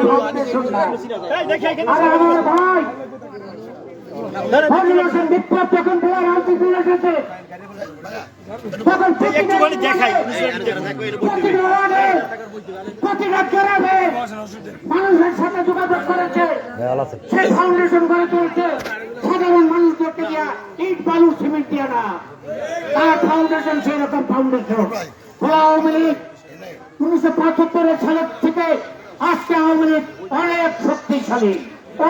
Foundation না। আরে আমার ভাই বিপ্লব যখন বলা রাজনীতি এসেছে তখন প্রতিটা গ্রামে মানুষের সাথে যোগাযোগ করেছে, সেই ফাউন্ডেশন গড়ে তুলছে সাধারণ মানুষদেরকে দিয়া ইট বালু সিমেন্ট দিয়া না, তার ফাউন্ডেশন সেই রকম ফাউন্ডেশন। আওয়ামী লীগ 1975 সালের থেকে আজকে আওয়ামী লীগ অনেক শক্তিশালী,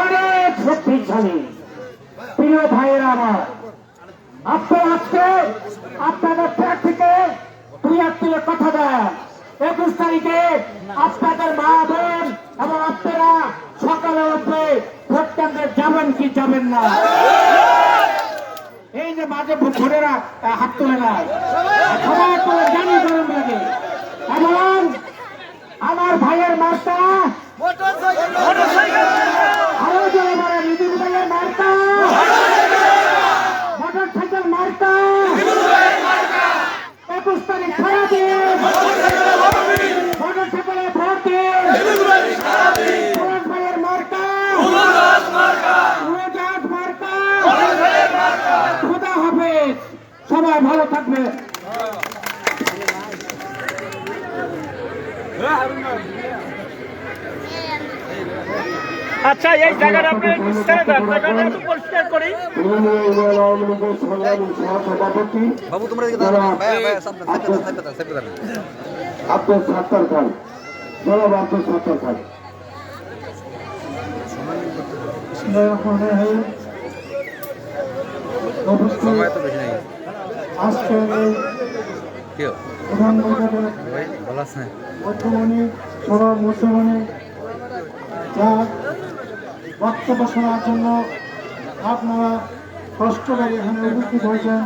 অনেক শক্তিশালী। প্রিয় ভাইয়েরা আমার, আপনারা আজকে আপনাদের প্রার্থীকে 2 এপ্রিলে কথা দেন, 21 তারিখে আপনাদের মা বোন এবং আপনারা সকালে উঠে ভোট কেন্দ্রে যাবেন কি যাবেন না? এই যে মাঝে ভোটেরা হাত তুলে না, সবাই করে জানি গরম লাগে। এবং আমার ভাইয়ের মার্কা আরো জোরে মারা নিজের ভাইয়ের মার্কা মোটরসাইকেল মার্কা 21 তারিখ সারাদিন মোটরসাইকেলে ভোট দিন। ভাইয়ের মার্কা মার্কা। খোদা হাফেজ, সবাই ভালো থাকবে। আচ্ছা, এই জায়গাটা আপনি জায়গাটা পরিষ্কার করি। বাবু তোমরা আব্দুল সাত্তার খান, জনাব আব্দুল সাত্তার খান। আজকে প্রধানমন্ত্রী বর্তমানে সরব মুসলমানে যার বক্তব্য শোনার জন্য আপনারা কষ্ট করে এখানে উপস্থিত হয়েছেন।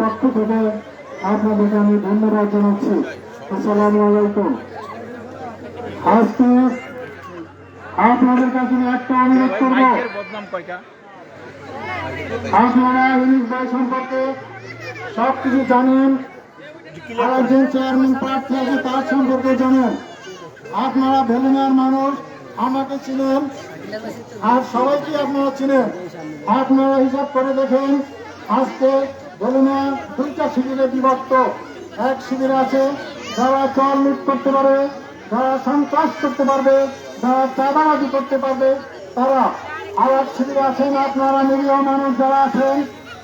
পক্ষ থেকে আপনাদেরকে আমি ধন্যবাদ জানাচ্ছি। আসসালামু আলাইকুম। আজকে আপনাদের কাছে একটা অনুরোধ করব, আপনারা ইউনিস ভাই সম্পর্কে সবকিছু জানেন, আরেকজন চেয়ারম্যান প্রার্থী আছে তার সম্পর্কে জানেন। আপনারা ভেলুনার মানুষ, আমাকে চিনেন আর সবাইকে আপনারা চিনেন। আপনারা হিসাব করে দেখেন, আজকে ভেলুনা 2টা শিবিরে বিভক্ত। এক শিবির আছে যারা চর লুট করতে পারবে, যারা সন্ত্রাস করতে পারবে, যারা চাঁদাবাজি করতে পারবে তারা। আর এক শিবির আছেন আপনারা নিরীহ মানুষ যারা আছেন,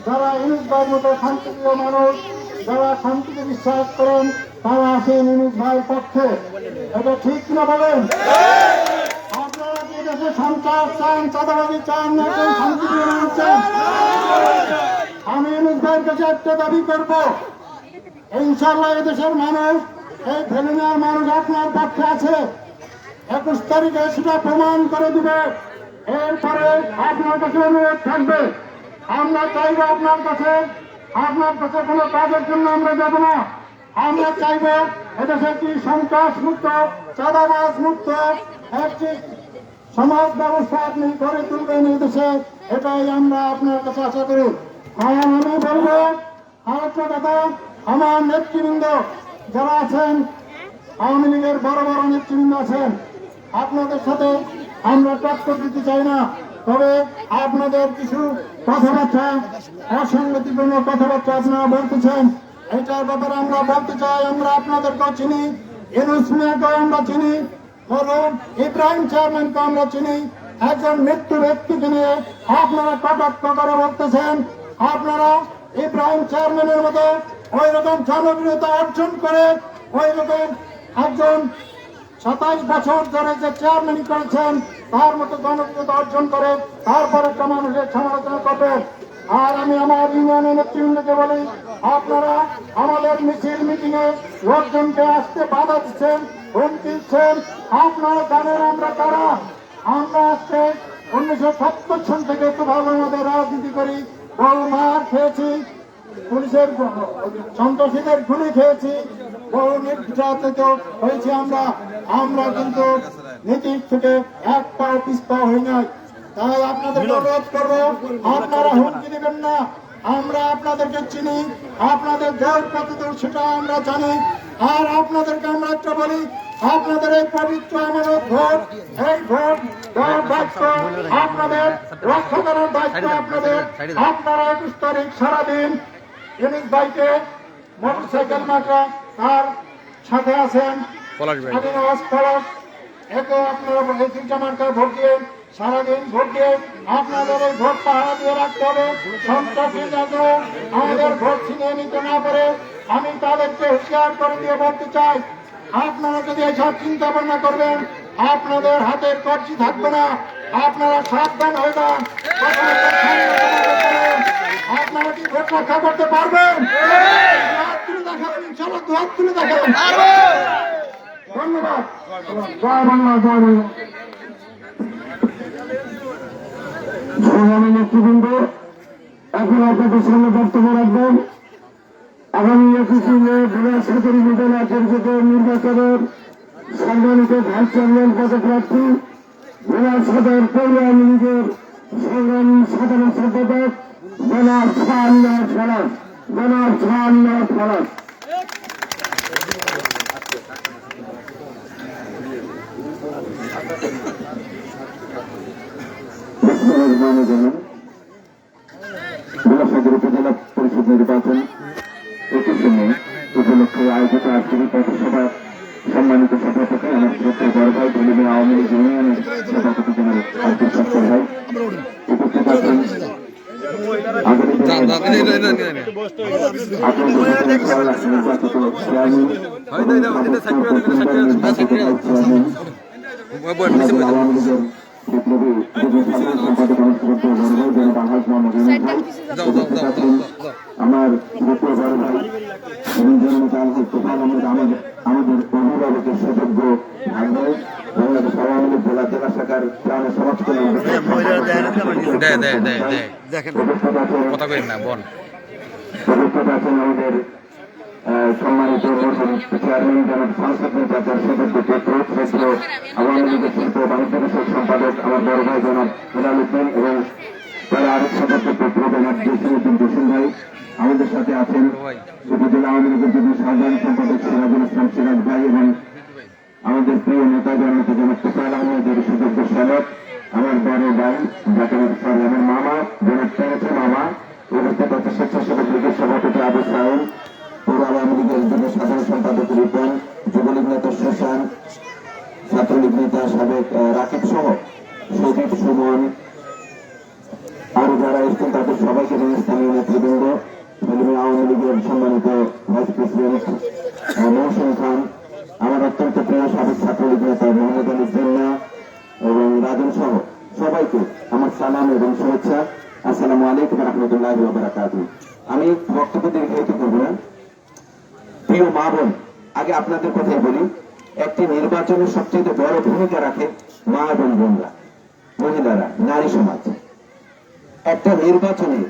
যারা ইউনিস ভাইয়ের মতো শান্তিপ্রিয় মানুষ, যারা শান্তিকে বিশ্বাস করেন, তারা আছেন ইউনিস ভাইয়ের পক্ষে। এটা ঠিক কিনা বলেন? আপনারা কি দেশে সন্ত্রাস চান, চাঁদাবাজি চান, না শান্তিপ্রিয় মানুষ চান? আমি ইউনিস ভাইয়ের কাছে একটা দাবি করব, ইনশাআল্লাহ এদেশের মানুষ, এই ভেলুনার মানুষ আপনার পক্ষে আছে। 21 তারিখে সেটা প্রমাণ করে দিবে। এরপরে আপনার কাছে অনুরোধ থাকবে, আমরা চাইব আপনার কাছে কোনো কাজের জন্য আমরা যাব না। আমরা চাইব এদেশে একটি সন্ত্রাস মুক্ত, চাঁদাবাজ মুক্ত একটি সমাজ ব্যবস্থা আপনি গড়ে তুলবেন এই দেশে, এটাই আমরা আপনার কাছে আশা করি। আর আমি বলবো আরেকটা কথা, আমার নেতৃবৃন্দ যারা আছেন, আওয়ামী লীগের বড় বড় নেতৃবৃন্দ আছেন, আপনাদের সাথে আমরা টক্কর দিতে চাই না। তবে আপনাদের কিছু কথাবার্তা, অসঙ্গতিপূর্ণ কথাবার্তা আপনারা বলতেছেন, এটার ব্যাপারে আমরা বলতে চাই, আমরা আপনাদেরকেও চিনি, ইউনূস মিয়াকেও আমরা চিনি, বলুন ইব্রাহিম চেয়ারম্যানকে আমরা চিনি। একজন মৃত্যু ব্যক্তিকে নিয়ে আপনারা কটাক্ষ করে বলতেছেন, আপনারা ইব্রাহিম চেয়ারম্যানের মতো ওই রকম জনপ্রিয়তা অর্জন করে, ওই রকম একজন 27 বছর ধরে যে চেয়ারম্যানই করেছেন তার মতো জনপ্রিয়তা অর্জন করে তারপর একটা মানুষের সমালোচনা করবেন। আর আমি আমার ইউনিয়নের নেতৃবৃন্দকে বলি, আপনারা আমাদের মিছিল মিটিংয়ে লোকজনকে আসতে বাধা দিচ্ছেন, হুমকি দিচ্ছেন। আপনারা জানেন আমরা কারা। আমরা আজকে 1970 সন থেকে একটু ভালো আমাদের রাজনীতি করি, বহু মার খেয়েছি, পুলিশের সন্ত্রাসীদের গুলি খেয়েছি, বহু নির্যাতিত হয়েছি আমরা কিন্তু নীতির থেকে এক পাও পিছপা হই নাই। তাই আপনাদের অনুরোধ করবো, আপনারা হুমকি দিবেন না। আমরা আপনাদেরকে চিনি, আপনাদের জোর কতদূর সেটা আমরা জানি। আর আপনাদেরকে আমরা একটা বলি, আপনাদের এই পবিত্র আমানত ভোট, এই ভোট দেওয়ার দায়িত্ব আপনাদের, রক্ষা করার দায়িত্ব আপনাদের। আপনারা 21 তারিখ সারাদিন ইউনিস বাইকে মোটরসাইকেল মার্কা তার সাথে আছেন স্বাধীনবাস পলক, একে আপনারা এই তিনটা মার্কায় ভোট দিয়ে সারাদিন ভোট দিয়ে আপনাদের এই ভোট পাহারা দিয়ে রাখতে হবে। সন্ত্রাসী যাতে আমাদের ভোট ছিনিয়ে নিতে না পারে, আমি তাদেরকে হুঁশিয়ার করে দিয়ে বলতে চাই, আপনারা যদি এইসব চিন্তা ভাবনা করবেন আপনাদের হাতের কর্জি থাকবে না। আপনারা সাবধান হয়ে যান। আপনারা কি ভোট রক্ষা করতে পারবেন? হাত তুলে দেখাবেন, ইনশাআল্লাহ হাত তুলে দেখাবেন। ধন্যবাদ। জয় বাংলা, জয় বাংলা। সংগ্রামী নেতৃবৃন্দ, এখন আপনাদের সামনে বক্তব্য রাখবেন আগামী 21 মে বৃহস্পতি উপজেলা পরিষদ নির্বাচনের সম্মানিত ভাইস চেয়ারম্যান পদপ্রার্থী জেলা সদর পৌর আওয়ামী লীগের সংগ্রামী সাধারণ সম্পাদক জনাব শাহ ফরাজ, জনাব শাহ ফরাজ। বিলাসনগর উপজেলা পরিষদ নির্বাচন 21 মে উপলক্ষে আয়োজিত আজকের পথসভা সম্মানিত সভাপতি আমার শ্রদ্ধেয় বড় ভাই ধলিমে আওয়ামী লীগ ইউনিয়নের সভাপতি জনাব আব্দুল সত্তার ভাই উপস্থিত আছেন। আমার দ্বিতীয় বড় ভাই আমাদের অভিভাবকের সুযোগ্য ভাই বাংলাদেশ আওয়ামী লীগ জেলা জেলা শাখার প্রাণের সমাজকে আছেন আমাদের সম্মানিত চেয়ারম্যান জনাব সংসদ নির্বাচন সুযোগ্য ক্ষেত্র আওয়ামী লীগের শিল্প বাণিজ্য বিষয়ক সম্পাদক আমার বড় ভাই জনাব হেলাল উদ্দিন এবং তার আরেক সদস্য পুত্র জনাব জসিমউদ্দিন জসিম ভাই। আমাদের সাথে আছেন উপজেলা আওয়ামী লীগের যুগ্ম সাধারণ সম্পাদক সিরাজুল ইসলাম সিরাজ ভাই এবং আমাদের প্রিয় নেতা জননেতা জনাব তোফায়েল আহমেদের সুযোগ্য সনদ আমার বড় ভাই যাকে আমার মামা জনাব পেরেছে মামা। উপস্থিত আছে স্বেচ্ছাসেবক লীগের সভাপতি আবু সাইন, পৌর আওয়ামী লীগের যুগ্ম সাধারণ সম্পাদক রিপন, যুবলীগ নেতা সুশান, ছাত্রলীগ নেতা সাবেক রাকিব সহ সজিব সুমন, আরো যারা এসছেন তাদের সবাইকে স্থানীয় নেতৃবৃন্দ, ধলিমে আওয়ামী লীগের সম্মানিত ভাইস প্রেসিডেন্ট মহসিন খান, আমার অত্যন্ত প্রিয় সাবেক ছাত্রলীগ নেতা মোহাম্মদ আলী জিন্না এবং রাজন সহ সবাইকে আমার সালাম এবং শুভেচ্ছা। আসসালামু আলাইকুম রহমতুল্লাহি ওয়া বারাকাতুহু। আমি বক্তব্য দীর্ঘায়িত করব না। প্রিয় মা বোন, আগে আপনাদের কথাই বলি, একটি নির্বাচনের সবচেয়ে বড় ভূমিকা রাখে মা এবং বোনরা, মহিলারা, নারী সমাজ। একটা নির্বাচনে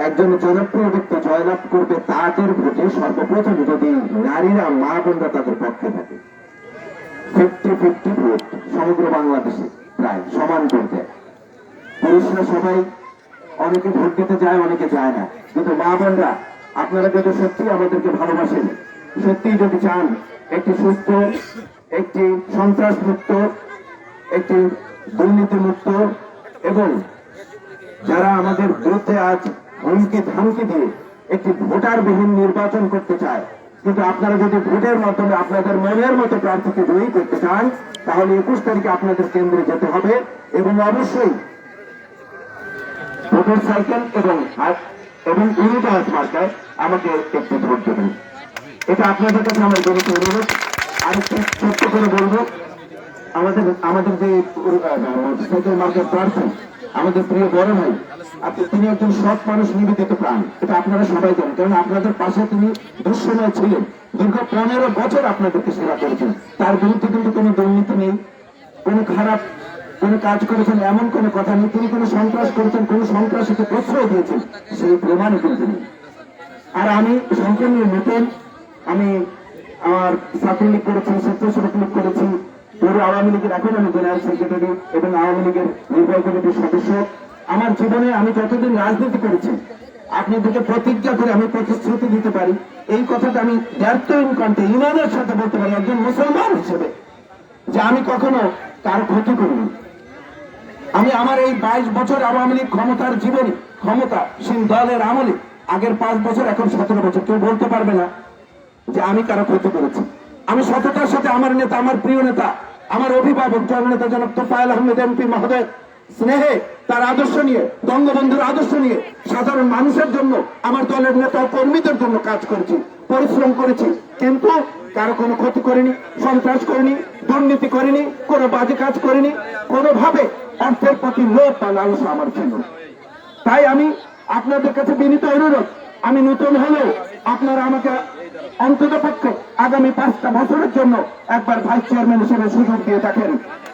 একজন জনপ্রিয় ব্যক্তি জয়লাভ করবে তাদের ভোটে সর্বপ্রথম যদি নারীরা মা বোনরা তাদের পক্ষে থাকে। 50-50 ভোট সমগ্র বাংলাদেশে প্রায় সমান করতে। পুরুষরা সবাই অনেকে ভোট দিতে যায়, অনেকে যায় না, কিন্তু মা বোনরা আপনারা যদি সত্যি আমাদেরকে ভালোবাসেন, সত্যি যদি চান একটি সুস্থ, একটি সন্ত্রাস মুক্ত, একটি দুর্নীতি মুক্ত এবং যারা আমাদের বিরুদ্ধে আজ হুমকি ধামকি দিয়ে একটি ভোটারবিহীন নির্বাচন করতে চায়, কিন্তু আপনারা যদি ভোটের মাধ্যমে আপনাদের মনের মতো প্রার্থীকে জয়ী করতে চান, তাহলে 21 তারিখে আপনাদের কেন্দ্রে যেতে হবে এবং অবশ্যই মোটরসাইকেল এবং ইউনিট মার্কায় আমাকে একটু ভোট দেবেন। এটা আপনাদের কাছে আমার জন্য অনুরোধ। আর একটু ছোট্ট করে বলবো, আমাদের যে মোটরসাইকেল মার্কার প্রার্থী আমাদের প্রিয় বড় ভাই, তিনি একজন সৎ মানুষ, নিবেদিত প্রাণ, এটা আপনারা সবাই জানেন, কারণ আপনাদের পাশে তিনি দুঃসময় ছিলেন, দীর্ঘ 15 বছর আপনাদেরকে সেবা করেছেন। তার বিরুদ্ধে কিন্তু কোনো দুর্নীতি নেই, কোনো খারাপ কোনো কাজ করেছেন এমন কোনো কথা নেই, তিনি কোনো সন্ত্রাস করেছেন, কোনো সন্ত্রাসীকে প্রশ্রয় দিয়েছেন, সেই প্রমাণই কিন্তু নেই। আর আমি সম্পূর্ণ নতুন, আমি আমার ছাত্রলীগ করেছি, স্বেচ্ছাসেবক লীগ করেছি, পৌর আওয়ামী লীগের এখন আমি জেনারেল সেক্রেটারি এবং আওয়ামী লীগের নির্বাহী কমিটির সদস্য। আমার জীবনে আমি যতদিন রাজনীতি করেছি আপনাদেরকে প্রতিজ্ঞা করে আমি প্রতিশ্রুতি দিতে পারি, এই কথাটা আমি দ্যার্থহীন কণ্ঠে ইমানের সাথে বলতে পারি একজন মুসলমান হিসেবে, যে আমি কখনো কার ক্ষতি করিনি। আমি আমার এই 22 বছর আওয়ামী লীগ ক্ষমতার জীবনী, ক্ষমতাসীন দলের আমলে, আগের 5 বছর এখন 17 বছর, কেউ বলতে পারবে না যে আমি কারো ক্ষতি করেছি। আমি সততার সাথে আমার নেতা, আমার প্রিয় নেতা, আমার অভিভাবক জননেতা জনাব তোফায়েল আহমেদ এমপি মহোদয় স্নেহে তার আদর্শ নিয়ে, বঙ্গবন্ধুর আদর্শ নিয়ে সাধারণ মানুষের জন্য, আমার দলের নেতা ও কর্মীদের জন্য কাজ করেছি, পরিশ্রম করেছি, কিন্তু কারো কোনো ক্ষতি করিনি, সন্ত্রাস করিনি, দুর্নীতি করিনি, কোনো বাজে কাজ করিনি, কোনোভাবে অর্থের প্রতি লোভ বা লালসা আমার ছিল না। তাই আমি আপনাদের কাছে বিনীত অনুরোধ, আমি নতুন হলেও আপনারা আমাকে অন্তত পক্ষে আগামী 5টা বছরের জন্য একবার ভাইস চেয়ারম্যান হিসেবে সুযোগ দিয়ে থাকেন।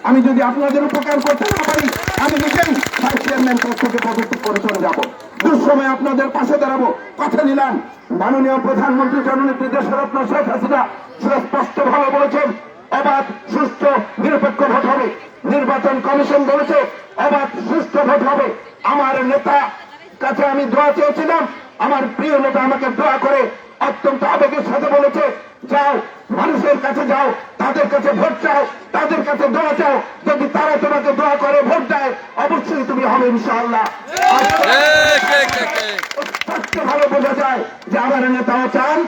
আমি যদি আপনাদের উপকার করতে না পারি, আমি নিজেই ভাইস চেয়ারম্যান পদ থেকে পদত্যাগ করে চলে যাব। দুঃসময় আপনাদের পাশে দাঁড়াবো, কথা নিলাম। মাননীয় প্রধানমন্ত্রী জননেত্রী দেশরত্ন শেখ হাসিনা সুস্পষ্টভাবে বলেছেন, অবাধ সুষ্ঠু নিরপেক্ষ ভোট হবে। নির্বাচন কমিশন বলেছে অবাধ সুষ্ঠু ভোট হবে। আমার নেতা কাছে আমি দোয়া চেয়েছিলাম, আমার প্রিয় নেতা আমাকে দোয়া করে অত্যন্ত আবেগের সাথে বলেছে, যাও মানুষের কাছে যাও, তাদের কাছে ভোট চাও, তাদের কাছে দোয়া চাও, যদি তারা তোমাকে দোয়া করে ভোট দেয় অবশ্যই তুমি হবে ইনশাআল্লাহ। স্পষ্টভাবে বোঝা যায় যে আমার নেতাও চান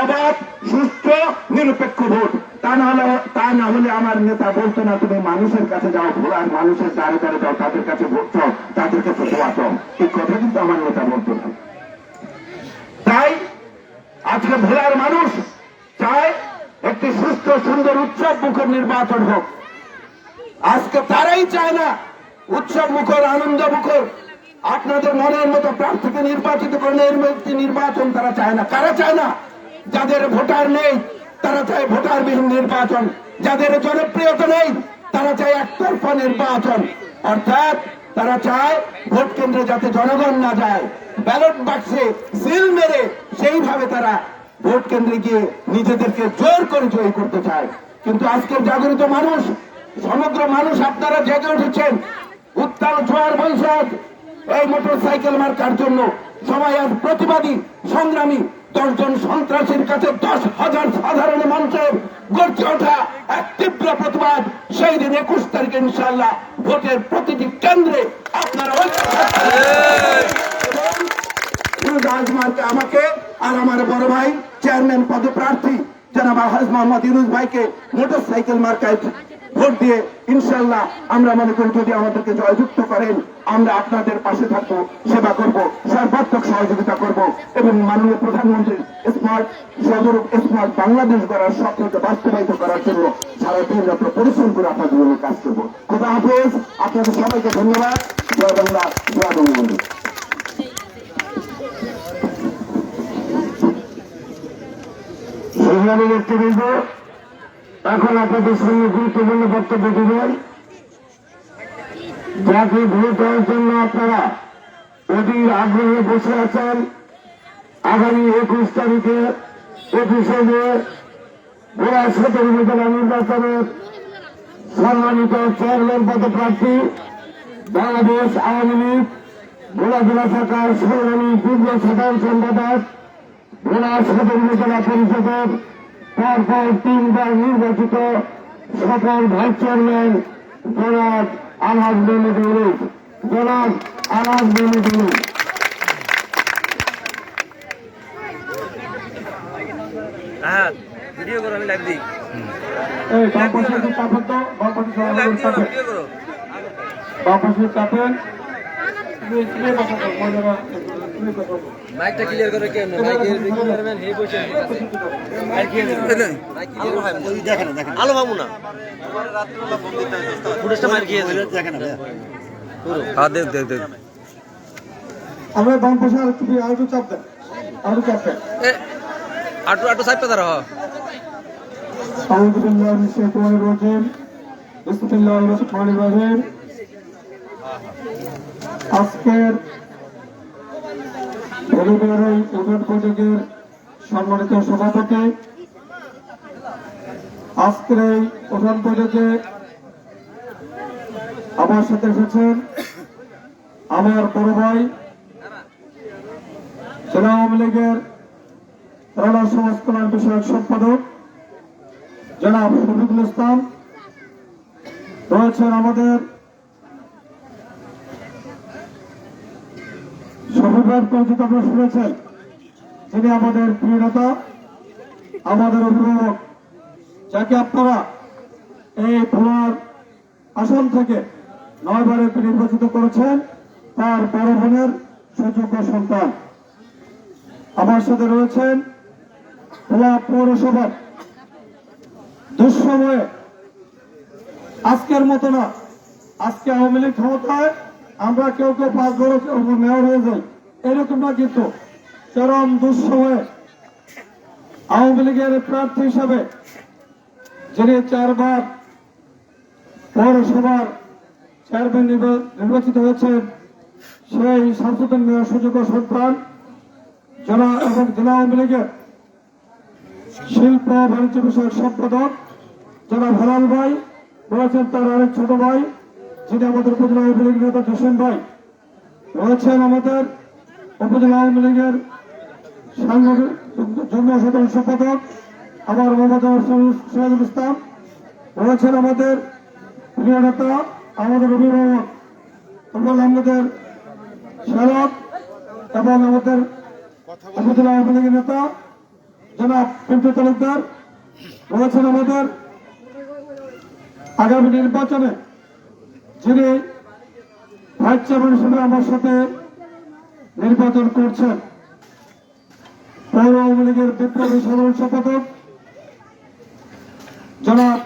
অবাধ সুষ্ঠু নিরপেক্ষ ভোট। তা না হলে আমার নেতা বলতো না তুমি মানুষের কাছে যাও, ভোলার মানুষের দ্বারে দ্বারে যাও, তাদের কাছে ভোট চাও, তাদের কাছে দোয়া চাও, এই কথা কিন্তু আমার নেতা বলতো না। তাই আজকে ভোলার মানুষ চায় একটি সুস্থ সুন্দর উৎসব মুখর নির্বাচন হোক। আজকে তারাই চায় না উৎসব মুখর, আনন্দ মুখর, আপনাদের মনের মতো প্রার্থীকে নির্বাচিত করেন এর একটি নির্বাচন তারা চায় না। কারা চায় না? যাদের ভোটার নেই তারা চায় ভোটারবিহীন নির্বাচন, যাদের জনপ্রিয়তা নেই তারা চায় একতরফা নির্বাচন, অর্থাৎ তারা চায় ভোট কেন্দ্রে যাতে জনগণ না যায়, ব্যালট বাক্সে সিল মেরে সেইভাবে তারা ভোট কেন্দ্রে গিয়ে নিজেদেরকে জোর করে জয়ী করতে চায়। কিন্তু আজকের জাগরিত মানুষ, সমগ্র মানুষ আপনারা জেগে উঠেছেন, উত্তাল জোয়ার বৈশাখ এই মোটরসাইকেল মার্কার জন্য সবাই আজ প্রতিবাদী সংগ্রামী। 10 জন সন্ত্রাসীর কাছে 10,000 সাধারণ মানুষের গর্জে ওঠা এক তীব্র প্রতিবাদ। সেই দিন 21 তারিখে ইনশাআল্লাহ ভোটের প্রতিটি কেন্দ্রে আপনারা রাজমার্কে আমাকে আর আমার বড় ভাই চেয়ারম্যান পদপ্রার্থী জনাব আলহাজ মোহাম্মদ ইউনুস ভাইকে মোটরসাইকেল মার্কায় ভোট দিয়ে ইনশাআল্লাহ আমরা মনে করি যদি আমাদেরকে জয়যুক্ত করেন আমরা আপনাদের পাশে থাকবো, সেবা করব, সর্বাত্মক সহযোগিতা করব এবং মাননীয় প্রধানমন্ত্রীর স্মার্ট বাংলাদেশ গড়ার স্বপ্নকে বাস্তবায়িত করার জন্য সারাদিন আমরা পরিশ্রম করে আপনাদের জন্য কাজ করবো। খোদা হাফেজ, আপনাদের সবাইকে ধন্যবাদ। জয় বাংলা, জয় বঙ্গবন্ধু। সংগ্রামী নেতৃবৃন্দ, এখন আপনাদের সঙ্গে গুরুত্বপূর্ণ বক্তব্য দিবেন। যাকে ভোট দেওয়ার জন্য আপনারা অধীর আগ্রহে বসে আছেন, আগামী 21 তারিখে 21শে মে ভোলা 17 উপজেলা নির্বাচনের সম্মানিত চেয়ারম্যান পদপ্রার্থী বাংলাদেশ আওয়ামী লীগ ভোলা জেলা শাখার সংগ্রামী যুগ্ম সাধারণ সম্পাদক, ভোলা 17 উপজেলা পরিষদের পরপর 3 বার নির্বাচিত সফল ভাইস চেয়ারম্যান জনাব আলহাজ মোহাম্মদ ইউনুস। জনাব আলহাজ মোহাম্মদ ইউনুস। ভিডিও করো, আমি লাইভ দিই। মাইকটা ক্লিয়ার করে কেন? আলো পাবো না, ফুটেজটা মার গিয়ে দেখেন। দেখ দেখ দেখ, আমরা বাম পাশে আরেকটু চাপ দেন, আরেকটু চাপ দেন। আটু আটু সাইড পেদার হ। আলহামদুলিল্লাহ, বিসমিল্লাহির রহিম, বিসমিল্লাহির রহমানির রহিম। আজকের ভলিবলের এই ইউনিয়ন পরিষদের সম্মানিত সভাপতি, আজকের এই প্রধান বৈঠকে আমার সাথে এসেছেন আমার বড় ভাই জেলা আওয়ামী লীগের রানা সমাজ কল্যাণ বিষয়ক সম্পাদক জনাব শফিকুল ইসলাম রয়েছেন। আমাদের শফিক পরিচিত আপনারা শুনেছেন, যিনি আমাদের প্রিয় নেতা, আমাদের অভিভাবক, যাকে আপনারা এই ভোলার আসন থেকে 9 বারে নির্বাচিত করেছেন, তার বড় বোনের সুযোগ্য সন্তান। আমার সাথে রয়েছেন ভোলা পৌরসভার দুঃসময়ে, আজকের মতো না, আজকে আওয়ামী লীগ ক্ষমতায় আমরা কেউ 5 বছর মেয়র হয়ে যাই, এরকম না, কিন্তু চরম দুঃসময়ে আওয়ামী লীগের প্রার্থী হিসাবে যিনি 4 বার পৌরসভার চেয়ারম্যান নির্বাচিত হয়েছেন, সেই শামসুদ্দিন মিয়ার সুযোগ্য সন্তান জেলা এবং জেলা আওয়ামী লীগের শিল্প বাণিজ্য বিষয়ক সম্পাদক জনাব হেলাল ভাই রয়েছেন, তার আরেক ছোট ভাই যিনি আমাদের উপজেলা আওয়ামী লীগ নেতা জসিম ভাই রয়েছেন, আমাদের উপজেলা আওয়ামী লীগের যুগ্ম সাধারণ সম্পাদক আমার মোহাম্মদ সিরাজুল ইসলাম রয়েছেন, আমাদের প্রিয় নেতা, আমাদের অভিভাবক আমাদের শারদ এবং আমাদের উপজেলা আওয়ামী লীগের নেতা জনাব পিন্টু তালুকদার রয়েছেন, আমাদের আগামী নির্বাচনে যিনি ভাইস চেয়ারম্যান হিসেবে আমার সাথে নির্বাচন করছেন, পৌর আওয়ামী লীগের বিপ্লবী সাধারণ সম্পাদক জনাব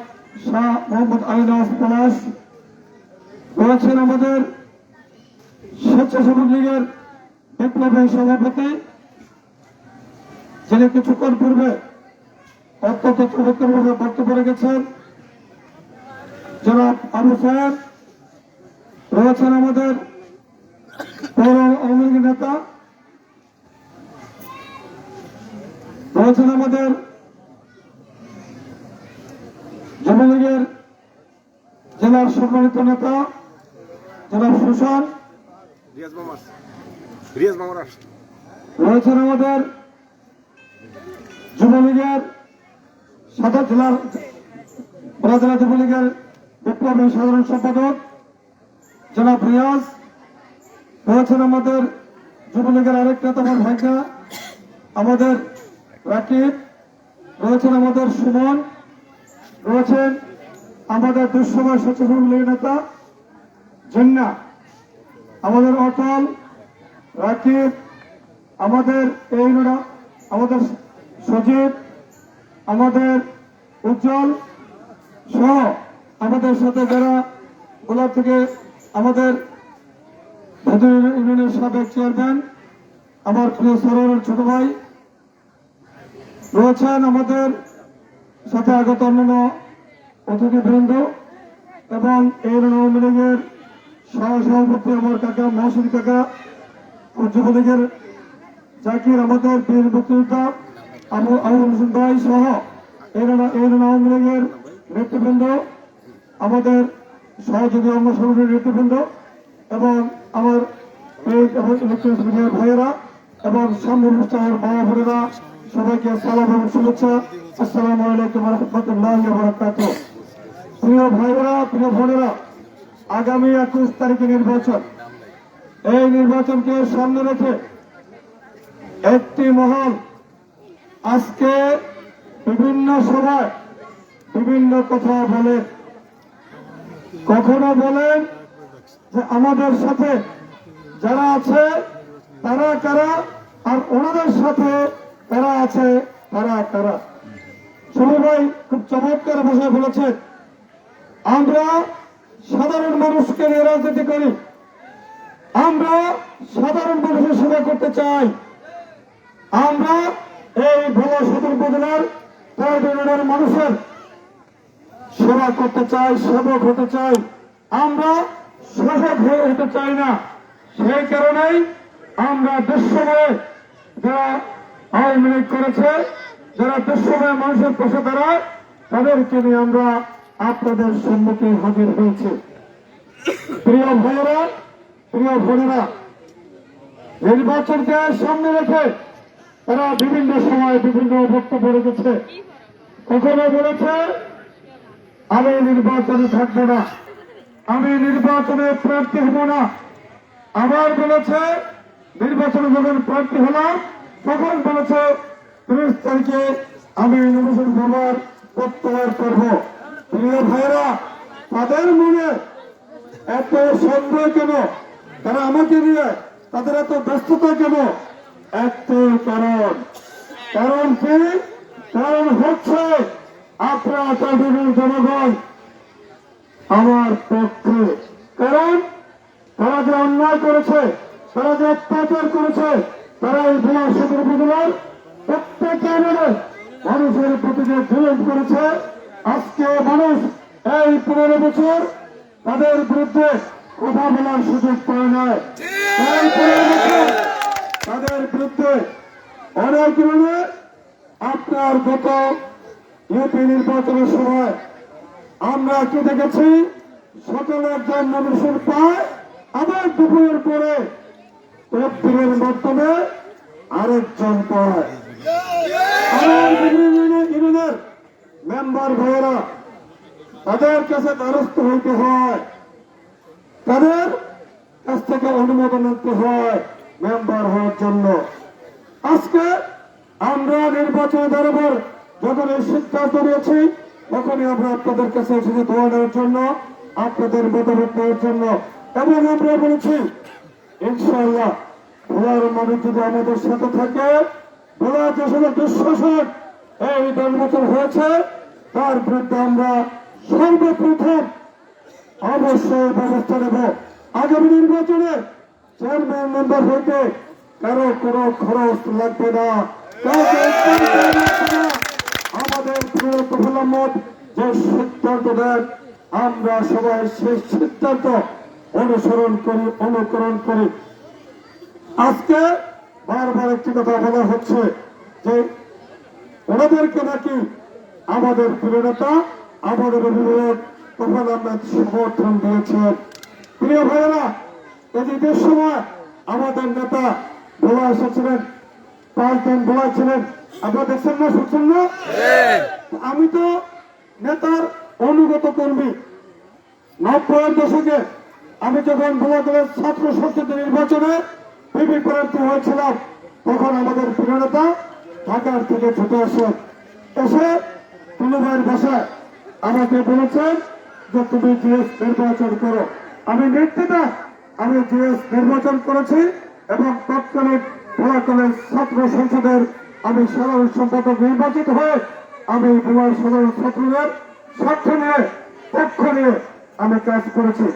শাহ মোহাম্মদ আলী নওয়াজ পলাশ রয়েছেন, আমাদের স্বেচ্ছাসেবক লীগের বিপ্লবী সভাপতি যিনি কিছুক্ষণ পূর্বে অত্যন্ত চমৎকারভাবে বক্তব্য রেখেছেন জনাব আবু সাহেব রয়েছেন, আমাদের পৌর আওয়ামী লীগের নেতা রয়েছেন, আমাদের যুবলীগের জেলার সম্মানিত নেতা জনাব সুশান রয়েছেন, আমাদের যুবলীগের জেলা যুবলীগের বিপ্লবী সাধারণ সম্পাদক জনাব রিয়াজ রয়েছেন, আমাদের যুবলীগের আরেক নেতা আমার ভাইকা আমাদের রাকিব রয়েছেন, আমাদের সুমন রয়েছেন, আমাদের দুঃসময় স্বেচ্ছাসেবক লীগের নেতা জন্না, আমাদের অটল, রাকিব, আমাদের আমাদের সজীব, আমাদের উজ্জ্বল সহ আমাদের সাথে যারা গোলাপ থেকে আমাদের ভেতর ইউনিয়নের সাবেক চেয়ারম্যান আমার প্রিয় সরোয়ারের ছোট ভাই রয়েছেন, আমাদের সাথে আগত অন্যান্য অতিথিবৃন্দ এবং এই আওয়ামী লীগের সহসভাপতি আমার কাকা মহসিন কাকা, যুবলীগের জাকির, আমাদের বীর মুক্তিযোদ্ধা আবুল হোসেন ভাই সহ এই আওয়ামী লীগের নেতৃবৃন্দ, আমাদের সহযোগী অঙ্গ সংগঠনের নেতৃবৃন্দ এবং আমার ইলেকট্রনিক্স মিডিয়ার ভাইয়েরা এবং সামনে অনুষ্ঠানের মা বোনেরা, সবাইকে সালাম এবং শুভেচ্ছা। আসসালামু আলাইকুম ওয়া রাহমাতুল্লাহি ওয়া বারাকাতুহু। প্রিয় ভাইয়েরা, প্রিয় বোনেরা, আগামী 21 তারিখে নির্বাচন। এই নির্বাচনকে সামনে রেখে একটি মহল আজকে বিভিন্ন সভায় বিভিন্ন কথা বলে, কখনো বলেন যে আমাদের সাথে যারা আছে তারা কারা, আর ওনাদের সাথে তারা আছে তারা কারা। শুভ ভাই খুব চমৎকার ভাষায় বলেছেন, আমরা সাধারণ মানুষকে নিয়ে রাজনীতি করি, আমরা সাধারণ মানুষের সেবা করতে চাই, আমরা এই ভোলা সদর উপজেলার মানুষের সেবা করতে চাই, সেবক হতে চাই, আমরা শাসক হতে চাই না। সেই কারণেই আমরা দুঃসময়ে যারা আওয়ামী লীগ করেছে, যারা দুঃসময়ে মানুষের পাশে দাঁড়ায়, তাদেরকে নিয়ে আমরা আপনাদের সম্মুখে হাজির হয়েছে। প্রিয় ভাইয়েরা, প্রিয় বোনেরা, নির্বাচনকে সামনে রেখে তারা বিভিন্ন সময় বিভিন্ন বক্তব্য রেখেছে। কখনো বলেছে আমি নির্বাচনে থাকবো না, আমি নির্বাচনে প্রার্থী হব না। আবার বলেছে নির্বাচনে যখন প্রার্থী হলাম তখন বলেছে 30 তারিখে আমি নির্বাচন সভার প্রত্যাহার করব। প্রিয় ভাইরা, তাদের মনে এত সন্দেহ কেন? তারা আমাকে নিয়ে তাদের এত ব্যস্ততা কেন? একটাই কারণ কি? কারণ হচ্ছে আপনারা চট্টগ্রামের জনগণ আমার পক্ষে। কারণ তারা যে অন্যায় করেছে, তারা যে অত্যাচার করেছে, তারা এই ভোলা সদর উপজেলার প্রত্যেকটা মানুষের প্রতি যে জুলুম করেছে, আজকে মানুষ এই 15 বছর তাদের বিরুদ্ধে কথা বলার সুযোগ পায় না। এই 15 বছর তাদের বিরুদ্ধে অনেক ধরনের আপনার গত ইউপি নির্বাচনের সময় আমরা কি দেখেছি? সকালে একজন নমিনেশন পায়, আবার দুপুরের পরে তদবিরের মাধ্যমে আরেকজন পায়। আমার বিভিন্ন ইউনিয়নের মেম্বার ভাইয়েরা, তাদের কাছে দ্বারস্থ হইতে হয়, তাদের কাছ থেকে অনুমোদন নিতে হয় মেম্বার হওয়ার জন্য। আজকে আমরা নির্বাচনে দাঁড়াবার যখন এই সিদ্ধান্ত নিয়েছি, তখনই আমরা আপনাদের কাছে এসেছি দোয়া নেওয়ার জন্য, আপনাদের মতামত নেওয়ার জন্য। এবং আমরা বলেছি ইনশাআল্লাহ ভোলার মানুষ যদি আমাদের সাথে থাকে, ভোলার যে সকল দুঃশাসন এই 10 বছর হয়েছে তার বিরুদ্ধে আমরা সর্বপ্রথম অবশ্যই ব্যবস্থা নেব। আগামী নির্বাচনে চেয়ারম্যান মেম্বার হইতে কারো কোনো খরচ লাগবে না, আমাদের প্রিয় প্রফুল্ল আহমদ যে সিদ্ধান্ত দেন আমরা সবাই সেই সিদ্ধান্ত অনুকরণ করি। আজকে বারবার একটি কথা বলা হচ্ছে যে ওনাদেরকে নাকি আমাদের প্রিয় নেতা, আমাদের অভিভাবক প্রফুল্ল আহমদ সমর্থন দিয়েছেন। প্রিয় ভাইয়েরা, এদিকের সময় আমাদের নেতা ভোলা এসেছিলেন, 5 দিন ভোলা ছিলেন, আপনারা দেখছেন না, শুনছেন না? আমি তো নেতার অনুগত কর্মী। 90-এর দশকে আমি যখন ভোলা দলের ছাত্র সংসদ নির্বাচনে পিপি প্রার্থী হয়েছিলাম, তখন আমাদের প্রিয় নেতা ঢাকার থেকে ছুটে আসেন, এসে তুলুভাইয়ের বাসায় আমাকে বলেছেন যে তুমি জিএস নির্বাচন করো। আমি নির্দ্বিধা আমি জিএস নির্বাচন করেছি এবং তৎকালীন ভোলা কলেজ ছাত্র সংসদের আমি সাধারণ সম্পাদক নির্বাচিত হয়ে আমি ভোলার সাধারণ ছাত্রদের স্বার্থ নিয়ে, পক্ষ নিয়ে আমি কাজ করেছি।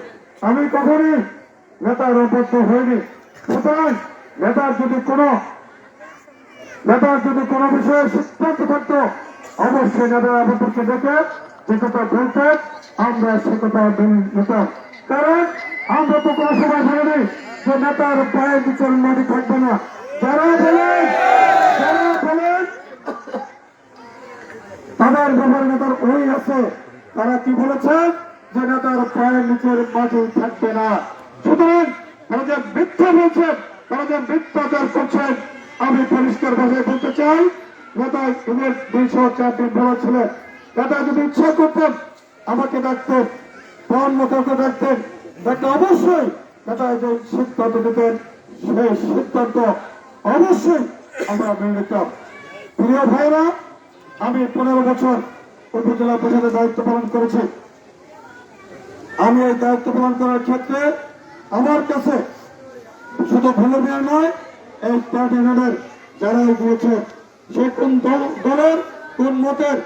আমি কখনই নেতার অবদ্ধ হইনি। সুতরাং নেতার যদি কোনো বিষয়ে সিদ্ধান্ত থাকতো, অবশ্যই নেতার আমাদেরকে দেখে যে কথা বলতেন আমরা সে কথা নিতাম। কারণ আমরা তো কোনো সময় বলিনি যে নেতার পায়ের নিচের মাটি থাকবে না। যারা বলেন তাদের ব্যাপারে নেতার ওই আছে, তারা কি বলেছে যে নেতার পায়ের নিচের মাটি থাকবে না। সুতরাং তারা যে মিথ্যা বলছেন, তারা যে মিথ্যাচার করছেন, আমি পরিষ্কার ভাষায় বলতে চাই, নেতা ইমেজ 204 দিন বলেছিলেন, নেতা যদি ইচ্ছা করতেন আমাকে ডাকতেন, প্রধানমন্ত্রীকে ডাকতেন, তাকে অবশ্যই নেতা যে সিদ্ধান্ত দিতেন সেই সিদ্ধান্ত অবশ্যই আমরা মেনে নিতাম। প্রিয় ভাইরা, আমি 15 বছর উপজেলা পরিষদের দায়িত্ব পালন করেছি। আমি এই দায়িত্ব পালন করার ক্ষেত্রে আমার কাছে শুধু ভূমির নয়, এই 3 ইউনিয়নের যারা গিয়েছে সে কোন দলের কোন মতের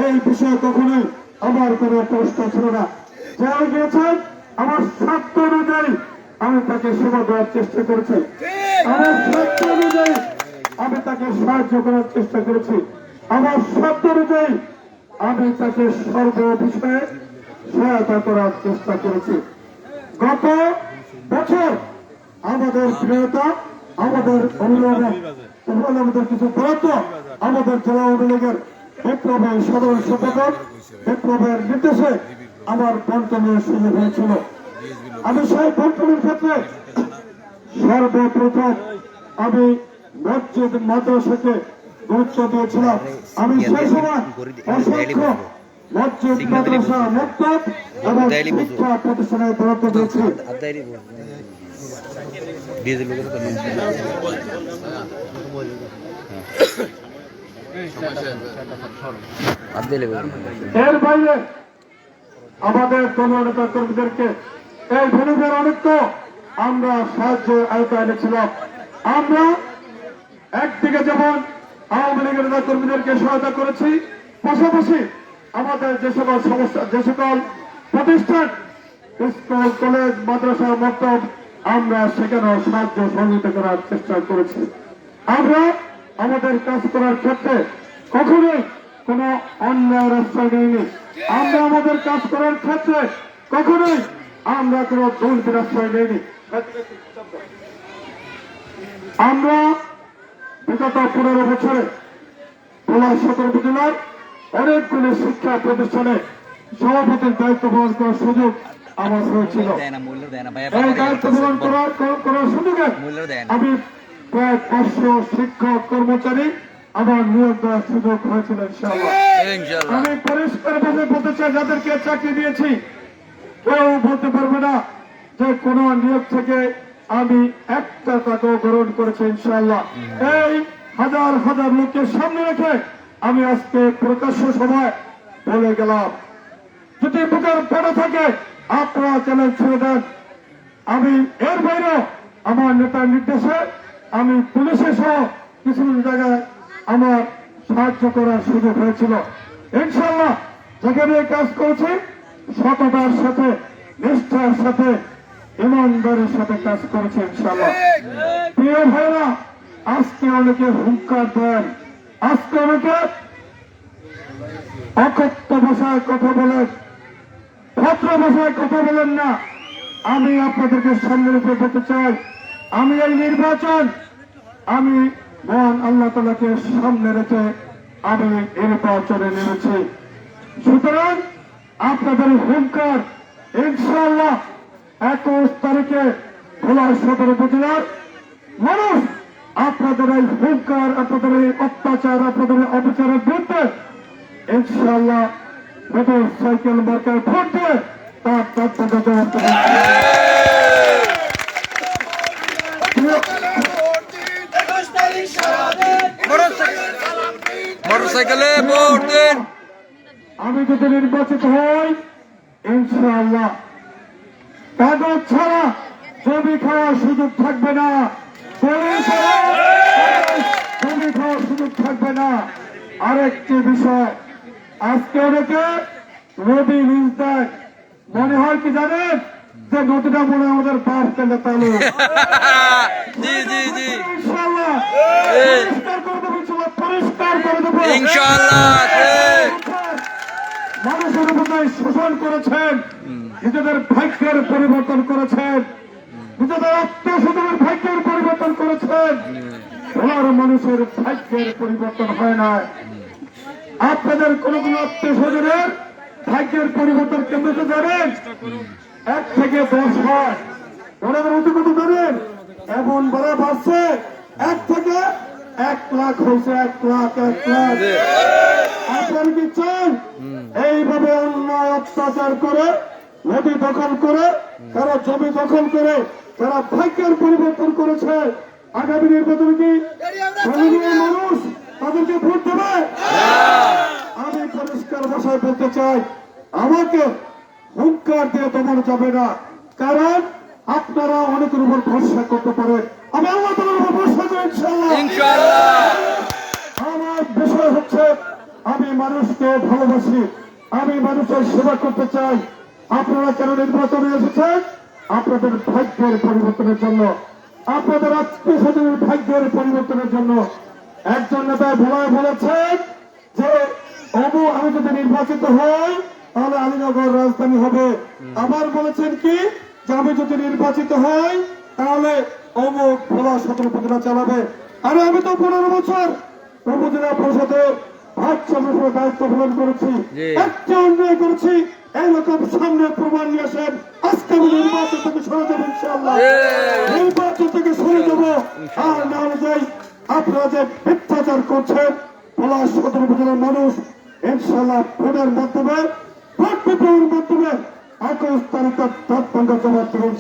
এই বিষয়ে কখনোই আমার কোনো প্রশ্ন ছিল না। যারা গিয়েছেন আমার স্বার্থ অনুযায়ী আমি তাকে সেবা দেওয়ার চেষ্টা করেছি, আমার স্বার্থ অনুযায়ী আমি তাকে সাহায্য করার চেষ্টা করেছি, আমার স্বার্থ অনুযায়ী আমি তাকে সর্ব বিষয়ে সহায়তা করার চেষ্টা করেছি। গত বছর আমাদের প্রিয়তা, আমাদের অভিভাবক আমাদের কিছু বরাদ্দ আমাদের জেলা আওয়ামী লীগের বিপ্লবের সাধারণ সম্পাদক বিপ্লবের নির্দেশে আমার বন্টনের সুযোগ হয়েছিল। আমি সেই বন্টনের ক্ষেত্রে সর্বপ্রথম আমি মসজিদ মাদ্রাসাকে গুরুত্ব দিয়েছিলাম। আমি সেই সময় অসংখ্য মসজিদ মাদ্রাসা মক্তব এবং শিক্ষা প্রতিষ্ঠানে বরাদ্দ দিয়েছি। এর বাইরে আমাদের দলীয় নেতা কর্মীদেরকে এই ভূমিকার অনেক আমরা সাহায্যের আওতায় এনেছিলাম। আমরা একদিকে যেমন আওয়ামী লীগের নেতা কর্মীদেরকে সহায়তা করেছি, পাশাপাশি আমাদের যে সকল সমস্যা, যে সকল প্রতিষ্ঠান, স্কুল, কলেজ, মাদ্রাসা, মক্তব, আমরা সেখানেও সাহায্য সহযোগিতা করার চেষ্টা করেছি। আমরা আমাদের কাজ করার ক্ষেত্রে কখনোই কোনো অন্যায়ের আশ্রয় নেইনি। আমরা আমাদের কাজ করার ক্ষেত্রে কখনোই আমরা কোনো দুর্নীতির আশ্রয় নেইনি। আমরা বিগত 15 বছরে ভোলা সদর উপজেলার অনেকগুলি শিক্ষা প্রতিষ্ঠানে সভাপতির দায়িত্ব পালন করার সুযোগ আমার হয়েছিল। এই দায়িত্ব পালন করার সুযোগে আমি প্রায় 500 শিক্ষক কর্মচারী আমার নিয়োগ দেওয়ার সুযোগ হয়েছিল ইনশাআল্লাহ। আমি পরিষ্কার ভাবে বলতে চাই, যাদেরকে চাকরি দিয়েছি কেউ বলতে পারবে না যে কোন নিয়োগ থেকে আমি একটা টাকাও গ্রহণ করেছি ইনশাআল্লাহ। এই হাজার হাজার লোকের সামনে রেখে আমি আজকে প্রকাশ্য সভায় বলে গেলাম, যদি বুকের পেটে থাকে আপনারা চ্যালেঞ্জ ছেড়ে দেন। আমি এর বাইরে আমার নেতার নির্দেশে আমি পুলিশের সহ কিছু জায়গায় আমার সাহায্য করার সুযোগ হয়েছিল। ইনশাআল্লাহ যেখানে কাজ করেছি সততার সাথে, নিষ্ঠার সাথে, ইমানদারের সাথে কাজ করেছে ইনশাআল্লাহ। প্রিয় ভাইরা, আজকে অনেকে হুঙ্কার দেন, আজকে অনেকে অকথ্য ভাষায় কথা বলেন, ভদ্র ভাষায় কথা বলেন না। আমি আপনাদেরকে সামনে রেখে বলতে চাই, আমি এই নির্বাচন আমি মহান আল্লাহ তাআলাকে সামনে রেখে আমি নির্বাচনে নেমেছি। সুতরাং আপনাদের হুঙ্কার ইনশাআল্লাহ 21 তারিখে ভোলা সদর উপজেলার মানুষ আপনাদের এই হুঙ্কার, আপনাদের এই অত্যাচার, আপনাদের এই অবিচারের বিরুদ্ধে ইনশাআল্লাহ মোটর সাইকেল মার্কায় ভোট দিয়ে তার তাৎপর্য জবাব দেবেন। মোটরসাইকেলে ভোট দিন। আমি যদি নির্বাচিত হই ইনশাআল্লাহ কাগজ ছাড়া জমি খাওয়ার সুযোগ থাকবে না, জমি খাওয়ার সুযোগ থাকবে না। আরেকটি বিষয়, আজকে অনেকে নদী লিজ দেয়, মনে হয় কি জানেন যে নদীটা মনে হয় আমাদের বাপ কেন্দ্র তালু। জি জি জি ইনশাআল্লাহ পরিষ্কার করে দেবো, পরিষ্কার করে দেবো ইনশাআল্লাহ। মানুষের উপরে শোষণ করেছেন, নিজেদের ভাগ্যের পরিবর্তন করেছেন, নিজেদের আত্মীয়-স্বজনের ভাগ্যের পরিবর্তন করেছেন। ভোলার মানুষের ভাগ্যের পরিবর্তন হয় না। আপনাদের কোন কোন আত্মীয়-স্বজনের ভাগ্যের পরিবর্তন কেমন জানেন? 1 থেকে 10 হয়। ওনাদের অধিকত জানেন এমন বড় বাড়ছে, 1 থেকে 1 লাখ হয়েছে। 1 লাখ। আপনার কি চান এইভাবে অন্যায় অত্যাচার করে, নদী দখল করে, তারা জমি দখল করে, তারা ভাগ্যের পরিবর্তন করেছে? আগামী নির্বাচনে কি মানুষ তাদেরকে ভোট দেবে? আমি পরিষ্কার ভাষায় বলতে চাই, আমাকে হুঙ্কার দিয়ে দমানো যাবে না, কারণ আপনারা অনেকের উপর ভরসা করতে পারেন। আমি আল্লাহ তাআলার উপর ভরসা করি ইনশাআল্লাহ। আমার বিষয় হচ্ছে আমি মানুষকে ভালোবাসি, আমি মানুষের সেবা করতে চাই। আপনারা কেন নির্বাচনে এসেছেন? আপনাদের ভাগ্যের পরিবর্তনের জন্য, আপনাদের আত্মীয় স্বজনের ভাগ্যের পরিবর্তনের জন্য। একজন নেতা ভোলায় বলেছেন যে আমি যদি নির্বাচিত হই তাহলে আলীনগর রাজধানী হবে। আবার বলেছেন কি যে আমি যদি নির্বাচিত হই তাহলে অমুক ভোলা সদর উপজেলা চালাবে। আরে আমি তো 15 বছর উপজেলা পরিষদে দায়িত্ব পালন করেছি, একটা অন্যায় করেছি এইরকম সামনে প্রমাণ নিয়ে আসেন। আজকে আমি নির্বাচন থেকে সরে যাবো ইনশাআল্লাহ, নির্বাচন থেকে করবো, আর না হলে যে আপনারা যে মিথ্যাচার করছেন পলাশ সদর উপজেলার মানুষ ইনশাল্লাহ ভোটের মাধ্যমে ভোট বিপ্লবের মাধ্যমে 21 তারিখে তৎপঙ্গা জবাব দেবেন।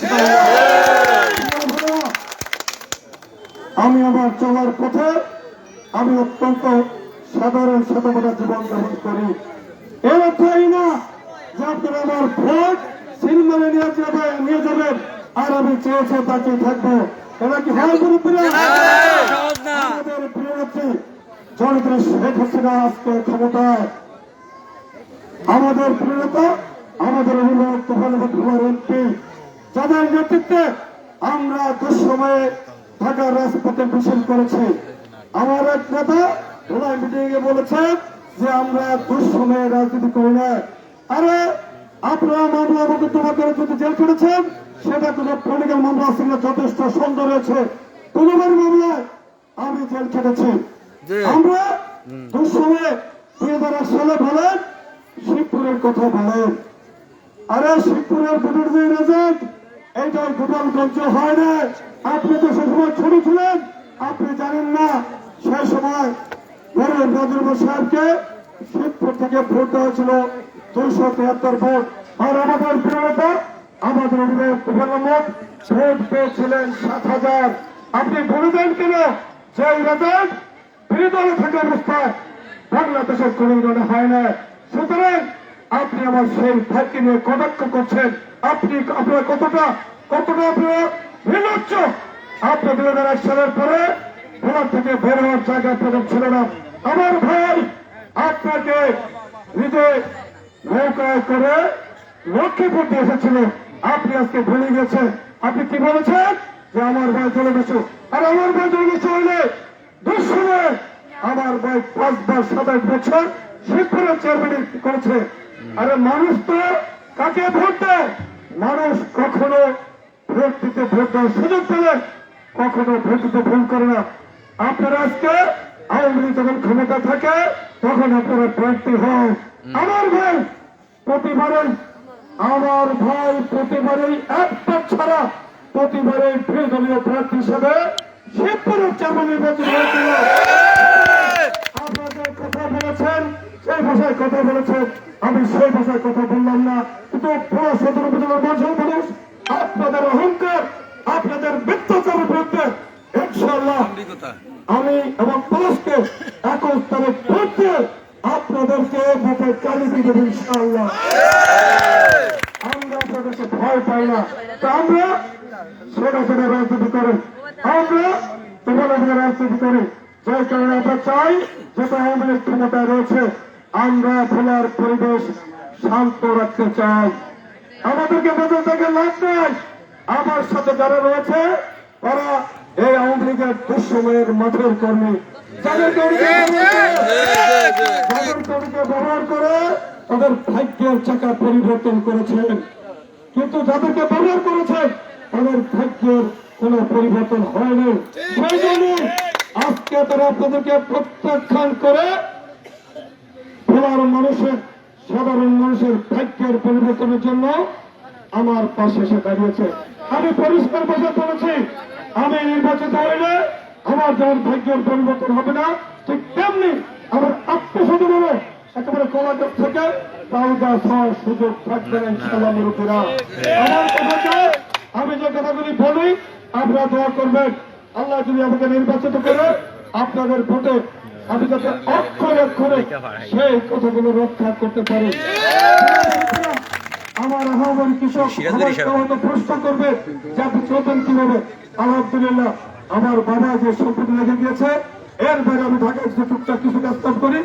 আমি আমার চলার পথে আমি অত্যন্ত সাধারণ সাধারণ জীবন যাপন করি। এর অর্থই না যে আপনারা আমার ভোট সিনেমারে নিয়ে যাবেন আর আমি চেয়েছে তাকে থাকবো। এটা কি হয় গুরুপ্রিয়া? আমাদের প্রিয় নেত্রী জনতা শেখ হাসিনা আজকে ক্ষমতায়, আমাদের প্রিয় নেতা আমাদের অভিভাবক তোফায়েল আহমেদ ভুঁইয়ার এমপি, যাদের নেতৃত্বে আমরা দুঃসময়ে ঢাকার রাজপথে মিছিল করেছি। আমার এক নেতা ওনার মিটিং এ বলেছেন যে আমরা দুঃসময়ে রাজনীতি করি না। আরে আপনারা মামলা মতো তোমাদের যদি জেল করেছেন সেটা কোনো পলিটিক্যাল মামলা ছিল, যথেষ্ট সুন্দর হয়েছে। কোনোবার মামলায় আমি জেল খেটেছি। আমরা দুঃসময়ে 2001 সালে বলেন শিবপুরের কথা বলেন, আরে শিবপুরের ভোটের যে রেজাল্ট এইটা গোপালগঞ্জ হয় না। আপনি তো সে সময় ছোট ছিলেন, আপনি জানেন না সেই সময় নজরুল সাহেবকে শিবপুর থেকে ভোট দেওয়া হয়েছিল 273 ভোট। আর আমাদের প্রিয় নেতা আমাদের অভিভাবক তোফায়েল আহমেদ ভোট পেয়েছিলেন 7,000। আপনি বলে দেন কেন যে এই রেজাল্ট বিরোধী থাকা অবস্থায় বাংলাদেশের কোন ধরনের হয় না? সুতরাং আপনি আমার সেই ভাইকে নিয়ে কটাক্ষ করছেন। আপনার কতটা আপনারা নির্লজ্জ। আপনি 2001 সালের পরে ভোলার থেকে বের হওয়ার জায়গা আপনাদের ছিল না। আমার ভাই আপনাকে নিজে নৌকায় করে লক্ষ্মীপুর দিয়ে এসেছিল, আপনি আজকে ভুলে গেছেন। আপনি কি বলেছেন যে আমার ভাই চলে গেছে, আর আমার ভাই চলে গেছে হইলে দুঃসময়ে আমার ভাই 5 বার 27 বছর শিবপুরের চেয়ারম্যান করেছে। আরে মানুষ তো কাকে ভোট দেয়? মানুষ কখনো ভোট দিতে ভোট দেওয়ার সুযোগ পেলে কখনো ভোট দিতে ভুল করে না। আপনারা আজকে আওয়ামী লীগ যখন ক্ষমতা থাকে তখন আপনারা প্রার্থী হন। আমার ভাই প্রতিবারেই একটা ছাড়া প্রতিবারেই বিরোধী প্রার্থী হিসেবে শিবপুরের চেয়ারম্যান নির্বাচন হয়েছিল। আপনাদের কথা বলেছেন, সেই ভাষায় কথা বলেছেন, আমি সেই ভাষায় কথা বললাম না। কিন্তু ভোলা সদর উপজেলার মানুষ আপনাদের অহংকার, আপনাদের মিথ্যাচারের বিরুদ্ধে ইনশাআল্লাহ আমি এবং পুলিশকে 21 তারিখ ভোট দিয়ে আপনাদেরকে ভোটে চালিয়ে দেব ইনশাআল্লাহ। আমরা আপনাদেরকে ভয় পাই না। তো আমরা সেটা রাজনীতি করি, আমরা তোমাদের রাজনীতি করি। যে কারণে আমরা চাই যেটা আওয়ামী লীগ ক্ষমতায় রয়েছে আমরা ভোলার পরিবেশ শান্ত রাখতে চাই। আমাদেরকে বেঁচে থেকে লাভ নেই। আমার সাথে যারা রয়েছে তারা এই আওয়ামী লীগের দুঃসময়ের মাঠের কর্মী, যাদেরকে ব্যবহার করে তাদের ভাগ্যের চাকা পরিবর্তন করেছেন। কিন্তু যাদেরকে ব্যবহার করেছেন তাদের ভাগ্যের কোন পরিবর্তন হয়নি। সেই জন্য আজকে তারা আপনাদেরকে প্রত্যাখ্যান করে ভোলার মানুষের সাধারণ মানুষের ভাগ্যের পরিবর্তনের জন্য আমার পাশে এসে দাঁড়িয়েছে। আমি পরিষ্কার ভাবে বলেছি, আমি নির্বাচিত হইলে আমার যেমন ভাগ্যের পরিবর্তন হবে না, ঠিক তেমনি আমার আত্মীয়স্বজনেরও একেবারে কলাগাছ থেকে পাওয়া হওয়ার সুযোগ থাকবে না ইনশাআল্লাহ। মুরব্বীরা আমার কথাকে আমি যে কথাগুলি বলি আপনারা দোয়া করবেন, আল্লাহ যদি আমাকে নির্বাচিত করে আপনাদের ভোটে আমি যাতে অক্ষরে সেই কথাগুলো রক্ষা করতে পারি। আমার আহ্বান কৃষক হয়তো প্রশ্ন করবে যে আপনি চলবেন কিভাবে। আলহামদুলিল্লাহ আমার বাবা যে সম্পত্তি লেগে গিয়েছে এর বাইরে আমি ঢাকায় টুকটাক কিছু কাজ কাম করি।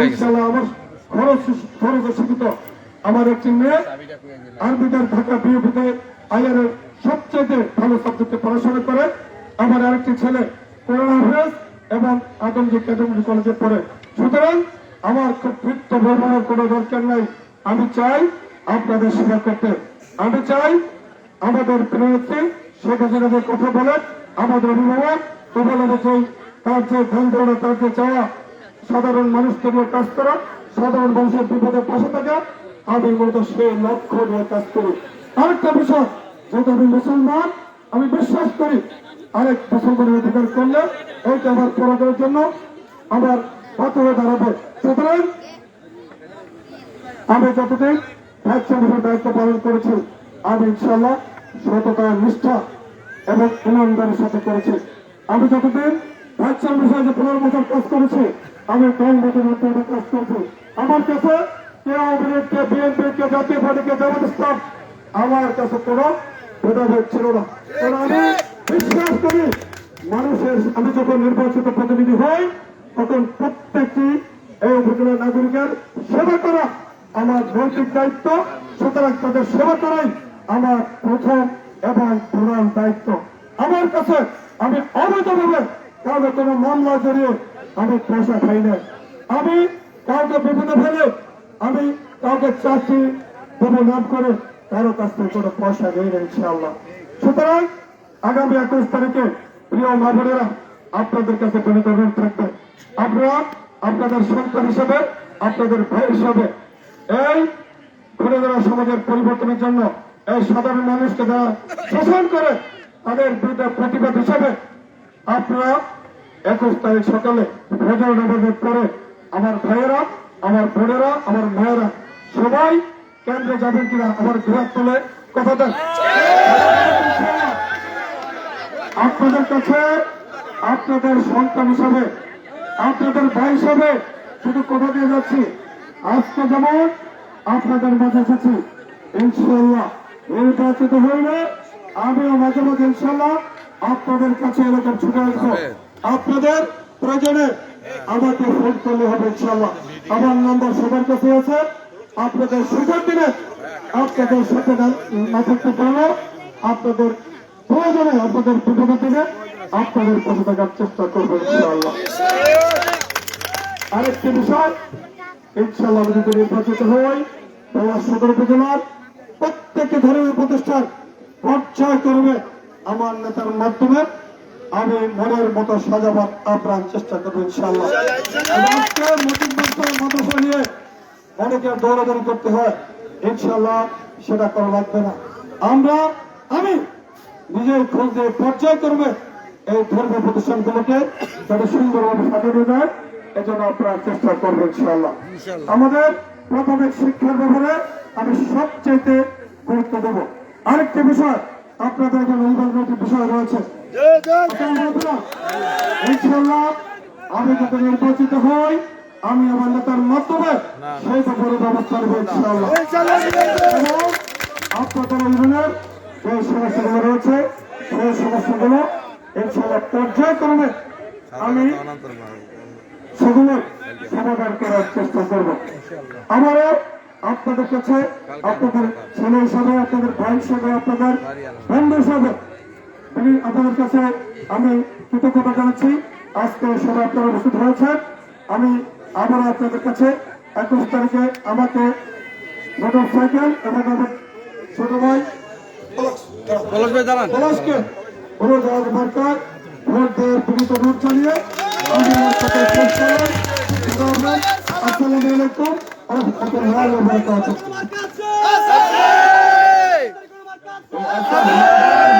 ইনশাআল্লাহ আমার খরচে শিক্ষিত আমার একটি মেয়ে আরবিদের ঢাকা বিএপিতে আইআর এর সবচেয়ে ভালো সাবজেক্টে পড়াশোনা করে। আমার আরেকটি ছেলে কোরআন হাফেজ এবং আদমজি একাডেমি কলেজে পড়ে। সুতরাং আমার খুব বৃত্ত ব্যবহার কোনো দরকার নাই। আমি চাই আপনাদের সেবা করতে। আমি চাই আমাদের প্রিয়নেত্রী শেখ হাসিনাদের কথা বলেন, আমাদের অভিভাবক তোফায়েল আহমেদ তার যে ধ্যান ধারণা, তার যে চাওয়া সাধারণ মানুষকে নিয়ে কাজ করা, সাধারণ মানুষের বিপদের পাশে থাকা, আমি মূলত সেই লক্ষ্য নিয়ে কাজ করি। আরেকটা বিষয়, যেহেতু আমি মুসলমান, আমি বিশ্বাস করি আরেক মুসলমানের অধিকার করলে ওইটা আবার পরাজয়ের জন্য আমার বাধ্য হয়ে দাঁড়াবে। সুতরাং আমি যতদিন ভাইস চেয়ারম্যানের দায়িত্ব পালন করেছি আমি ইনশাআল্লাহ সততা, নিষ্ঠা এবং ইমানদারের সাথে করেছি। আমি যতদিন ভাইস চেয়ারম্যানের সাথে 15 বছর কাজ করেছি আমি 10 বছর মধ্যে কাজ করছি। আমার কাছে কে আওয়ামী লীগ, কে বিএনপি, কে জাতীয় পার্টি, কে জামাত ইসলাম আমার কাছে কোনো ভেদাভেদ ছিল না। কারণ আমি বিশ্বাস করি মানুষের, আমি যখন নির্বাচিত প্রতিনিধি হই তখন প্রত্যেকটি এই উপজেলার নাগরিকের সেবা করা আমার নৈতিক দায়িত্ব। সুতরাং তাদের সেবা করাই আমার প্রথম এবং প্রধান দায়িত্ব। আমার কাছে আমি অবৈধভাবে কাউকে কোনো মামলা জড়িয়ে আমি পয়সা খাই না। আমি কাউকে বিপদে ফেলে আমি কাউকে চাকরি দেবো নাম করে কারো কাছ থেকে কোনো পয়সা নেই না ইনশাআল্লাহ। সুতরাং আগামী 21 তারিখে প্রিয় মা বোনেরা আপনাদের কাছে বিনোদন থাকবে। আপনারা আপনাদের সন্তান হিসেবে, আপনাদের ভাই হিসাবে এই ঘুরে দাঁড়া সমাজের পরিবর্তনের জন্য এই সাধারণ মানুষকে যারা শোষণ করে তাদের বিরুদ্ধে প্রতিবাদ হিসেবে আপনারা 21 তারিখ সকালে ফজর নামাজের পরে আমার ভাইয়েরা, আমার বোনেরা, আমার মায়েরা সবাই কেন্দ্রে যাবেন কিনা আমার ঘোরার তোলে কথা দেন। আপনাদের কাছে আপনাদের সন্তান হিসাবে, আপনাদের ভাই হিসাবে শুধু কথা দিয়ে যাচ্ছি, আজকে যেমন আপনাদের মাঝে এসেছি ইনশাআল্লাহ নির্বাচিত হইলে আমিও মাঝে মাঝে ইনশাআল্লাহ আপনাদের কাছে এরকম ছুটে আসবো। আপনাদের প্রয়োজনে আমাকে ফোন করলে হবে ইনশাআল্লাহ। আমার নম্বর সবার কাছে আছে। আপনাদের সুযোগ দিনে আপনাদের সাথে না থাকতে পারলেও আপনাদের প্রয়োজনে, আপনাদের বিপদের দিনে আপনাদের পাশে থাকার চেষ্টা করবেন ইনশাআল্লাহ। আরেকটি বিষয়, ইনশাআল্লাহ আমি যদি নির্বাচিত হই পলাশ সদর উপজেলার প্রত্যেকটি ধর্মীয় প্রতিষ্ঠান পর্যায়ক্রমে আমার নেতার মাধ্যমে আমি মনের মতো সাজাবার আপ্রাণ চেষ্টা করবো ইনশাআল্লাহ। আজকে মাদ্রাসা নিয়ে অনেকের দৌড়াদৌড়ি করতে হয়, ইনশাআল্লাহ সেটা করা লাগবে না। আমি নিজের খোঁজ দিয়ে পর্যায়ক্রমে এই ধর্মীয় প্রতিষ্ঠানগুলোকে যাতে সুন্দরভাবে সাজানো যায় এজন্য আপনারা চেষ্টা করবেন ইনশাআল্লাহ। আমাদের প্রাথমিক শিক্ষার ব্যাপারে আমি সবচেয়ে গুরুত্ব দেব। আরেকটি বিষয়, আপনাদের এখানে একটি বিষয় রয়েছে ইনশাআল্লাহ আমি যদি নির্বাচিত হই আমি আমার নেতার মাধ্যমে সেই ব্যাপারে ব্যবস্থা নেব ইনশাআল্লাহ। এবং আপনাদের ইউনিয়নের যে সমস্যাগুলো রয়েছে সেই সমস্যাগুলো ইনশাআল্লাহ পর্যায়ক্রমে আমি সেগুলোর সমাধান করার চেষ্টা করব। আমারও আপনাদের কাছে, আপনাদের ছেলে হিসাবে, আপনাদের ভাই হিসাবে, আপনাদের বন্ধু হিসাবে আপনাদের কাছে আমি কৃতজ্ঞতা জানাচ্ছি। আজকে সবাই আপনারা উপস্থিত হয়েছেন। আমি আবার আপনাদের কাছে 21 তারিখে আমাকে মোটরসাইকেল এবং আমার ছোট ভাই পলাশকে মার্কার ভোট দেওয়ার বিনীত অনুরোধ জানিয়ে আমি আমার সাথে শেষ করলাম। আসসালামু আলাইকুম ওয়া রাহমাতুল্লাহি ওয়া বারাকাতুহু।